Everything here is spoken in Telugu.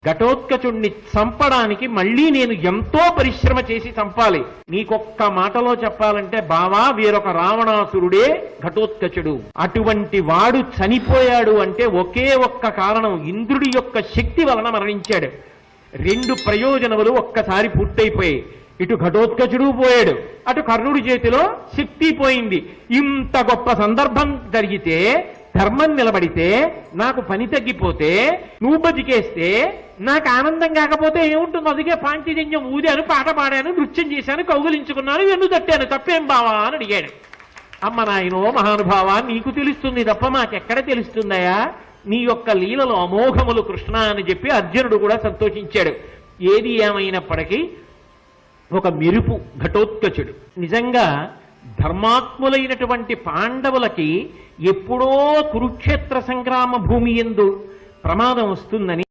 ఘటోత్కచుణ్ణి చంపడానికి మళ్ళీ నేను ఎంతో పరిశ్రమ చేసి చంపాలి. నీకొక్క మాటలో చెప్పాలంటే బావా, వీరొక రావణాసురుడే ఘటోత్కచుడు. అటువంటి వాడు చనిపోయాడు అంటే ఒకే ఒక్క కారణం, ఇంద్రుడి యొక్క శక్తి వలన మరణించాడు. 2 ప్రయోజనములు ఒక్కసారి పూర్తయిపోయాయి. ఇటు ఘటోత్కచుడు పోయాడు, అటు కర్ణుడి చేతిలో శక్తి పోయింది. ఇంత గొప్ప సందర్భం జరిగితే, ధర్మం నిలబడితే, నాకు పని తగ్గిపోతే, నువ్వు బతికేస్తే నాకు ఆనందం కాకపోతే ఏముంటుంది? అందుకే పాంచజన్యం ఊదాను, పాట పాడాను, నృత్యం చేశాను, కౌగులించుకున్నాను, వెన్ను తట్టాను, తప్పేం బావా అని అడిగాడు. అమ్మ నాయనో మహానుభావ, నీకు తెలుస్తుంది తప్ప మాకెక్కడ తెలుస్తుందయా? నీ యొక్క లీలలో అమోఘములు కృష్ణ అని చెప్పి అర్జునుడు కూడా సంతోషించాడు. ఏది ఏమైనప్పటికీ ఒక మెరుపు ఘటోత్కచుడు. నిజంగా ధర్మాత్ములైనటువంటి పాండవులకి ఎప్పుడో కురుక్షేత్ర సంగ్రామ భూమి యందు ప్రమాదం వస్తుందని